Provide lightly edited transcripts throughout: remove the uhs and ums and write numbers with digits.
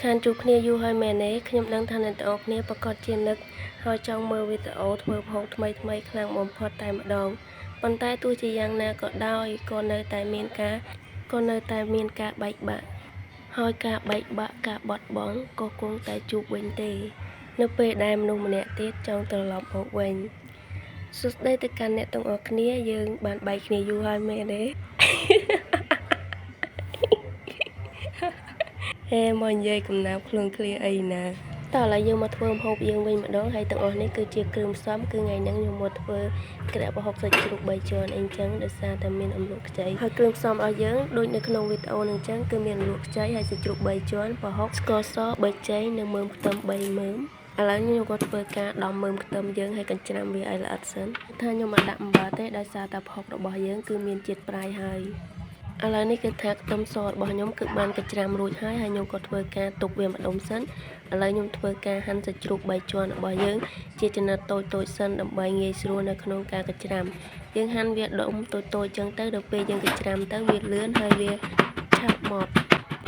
ខានជួបគ្នាយូរហើយមែនទេខ្ញុំដឹងថាអ្នកទាំងអស់គ្នាប្រកាសជានឹកហើយចង់មើលវីដេអូធ្វើម្ហូបថ្មីខ្លាំងបំផុតតែម្ដងប៉ុន្តែទោះជាយ៉ាងណាក៏ដោយក៏នៅតែមានការបែកបាក់ហើយការបែកបាក់ការបត់បង់ក៏គង់តែជួបវិញទេនៅពេលដែលមនុស្សម្នាក់ទៀតចង់ត្រឡប់មកវិញសួស្តីទៅកាន់អ្នកទាំងអស់គ្នាយើងបានបែកគ្នាយូរហើយមែនទេមកនិយាយកំណាព្យខ្លួនឃ្លាអីណាតោះឥឡូវយើងមកធ្វើម្ហូបយើងវិញម្ដងហើយទាំងអស់នេះគឺជាគ្រឿងផ្សំគឺថ្ងៃហ្នឹងខ្ញុំមកធ្វើក្រាបប្រហុកសាច់ជ្រូក3ជាន់អីចឹងដោយសារតែមានអំលក់ខ្ចីហើយគ្រឿងផ្សំរបស់យើងដូចនៅក្នុងវីដេអូហ្នឹងចឹងគឺមានអំលក់ខ្ចីហើយសាច់ជ្រូក3ជាន់ប្រហុកស្ករសប៊ីចេងនិងមើមខ្ទឹម3មើមឥឡូវខ្ញុំក៏ធ្វើការដំមើមខ្ទឹមយើងហើយកញ្ច្រាំវាឲ្យល្អិតសិនថាខ្ញុំមិនដាក់អំបិលទេដោយសារតែប្រហុករបស់យើងគឺមានជាតិប្រៃហើយឥឡូវនេះគឺថាខ្ទឹមសរបស់ខ្ញុំគឺបានកញ្ច្រាំរួចហើយខ្ញុំក៏ធ្វើការទុកវាម្ដុំសិនឥឡូវខ្ញុំធ្វើការហាន់សាច់ជ្រូក3ជាន់របស់យើងជាចំណិតតូចសិនដើម្បីងាយស្រួលនៅក្នុងការកញ្ច្រាំយើងហាន់វាដុំតូចចឹងទៅដល់ពេលយើងកញ្ច្រាំទៅវាលឿនហើយវាឆាប់ម៉ត់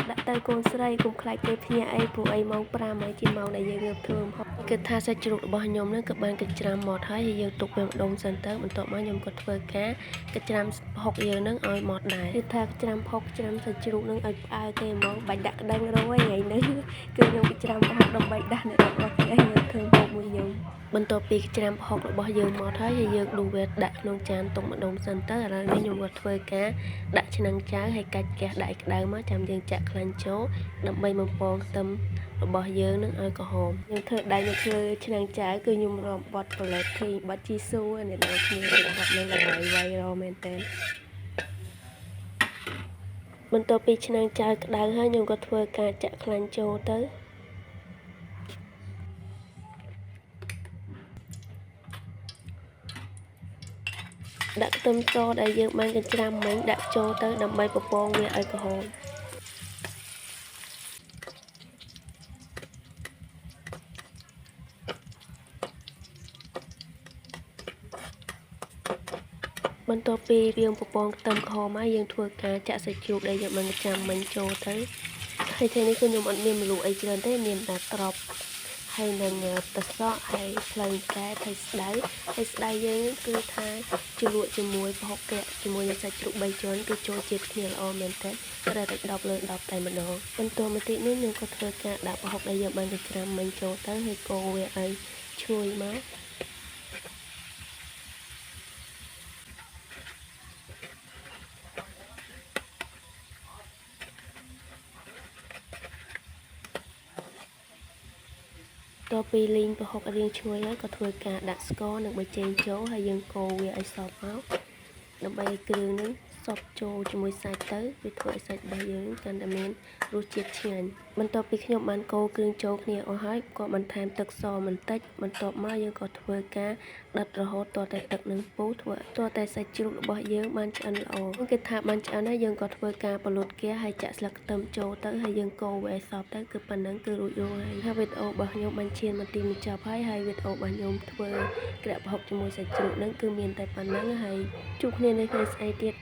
ដាក់ទៅកូនស្រីកុំខ្លាចគេភ្ញាក់អីព្រោះអីម៉ោង5ហើយជាម៉ោងដែលយើងងើបធ្វើម្ហូបគឺថាសាច់ជ្រូករបស់ខ្ញុំនឹងក៏បានកញ្ច្រាំម៉ត់ហើយយើងទុកវាម្ដុំសិនទៅបន្ទាប់មកខ្ញុំក៏ធ្វើការកញ្ច្រាំប្រហុកយើងនឹងឲ្យម៉ត់ដែរគឺថាកញ្ច្រាំប្រហុកច្រាំសាច់ជ្រូកនឹងឲ្យផ្អើគេហ្មងបាច់ដាក់ក្តឹងរយថ្ងៃនេះគឺខ្ញុំកញ្ច្រាំប្រហុកដើម្បីដាស់អ្នករបស់គ្នាឲ្យធ្វើម្ហូបមួយខ្ញុំបន្ទាប់ពីកញ្ច្រាំប្រហុករបស់យើងម៉ត់ហើយយើងដួសវាដាក់ក្នុងចានទុកម្ដុំសិនទៅឥឡូវនេះខ្ញុំក៏ធ្វើការដាក់ឆ្នាំងចាវហើយកាច់ហ្គាសដាក់ឲ្យក្តៅមកចាំយើងចាក់ខ្លាញ់ចូលដើម្បីបំពងខ្ទឹមរបស់យើងនឹងឲ្យក្រហមខ្ញុំធ្វើដៃនៅលើឆ្នាំងចាវគឺខ្ញុំរំបត់ប្លែតធីបាត់ជីស៊ូអ្នកនរគ្នាបាត់នឹងល្បាយវាយរមែនតើបន្ទាប់ពីឆ្នាំងចាវក្តៅហើយខ្ញុំក៏ធ្វើការចាក់ខ្លាញ់ចូលទៅដាក់ខ្ទឹមសដែលយើងបានកញ្ច្រាំមិញដាក់ចូលទៅដើម្បីបំពងវាឲ្យក្រហមបន្ទាប់ពីយើងបំពងខ្ទឹមក្រហមហើយយើងធ្វើការចាក់សាច់ជ្រូកដែលយើងបានកញ្ច្រាំមិញចូលទៅហើយថ្ងៃនេះគឺខ្ញុំអត់មានម្លូអីច្រើនទេមានតែត្រប់ហើយនឹងទឹកសក់ហើយផ្លូវកែបហើយស្ដៅយើងគឺថាជ្រលក់ជាមួយប្រហុកកាក់ជាមួយនឹងសាច់ជ្រូក3ជាន់គឺចូលជាតិគ្នាល្អមែនតើត្រូវតែ10លើ10តែម្ដងបន្ទាប់មកទៀតនេះខ្ញុំក៏ធ្វើការដាក់ប្រហុកដែលយើងបានកញ្ច្រាំមិញចូលទៅហើយកូរវាឲ្យឈ្ងុយមកតទៅពីលីងប្រហុករៀងឈ្ងុយហើយក៏ធ្វើការដាក់ស្ករនិងប៊ីចេងចូលហើយយើងកូរវាឲ្យសព្វមកដើម្បីឲ្យគ្រឿងនឹងសព្វចូលជាមួយសាច់ទៅវាធ្វើឲ្យសាច់របស់យើងកាន់តែមានរសជាតិឆ្ងាញ់បន្ទាប់ពីខ្ញុំបានកូរគ្រឿងចូលគ្នាអស់ហើយក៏បន្ថែមទឹកសបន្តិចបន្ទាប់មកយើងក៏ធ្វើការដិតរហូតទាល់តែទឹកនឹងពុះទាល់តែសាច់ជ្រូករបស់យើងបានឆ្អិនល្អគឺថាបានឆ្អិនហើយយើងក៏ធ្វើការបលូតហ្គាសហើយចាក់ស្លឹកខ្ទឹមចូលទៅហើយយើងកូរវាឲ្យសព្វទៅគឺប៉ុណ្ណឹងគឺរួចរាល់ហើយវីដេអូរបស់ខ្ញុំបានឈានមកទីបញ្ចប់ហើយវីដេអូរបស់ខ្ញុំធ្វើក្រាបប្រហុកជាមួយសាច់ជ្រូកនឹងគឺមានតែប៉ុណ្ណឹងហើយជួបគ្នានៅថ្ងៃស្អែកទៀត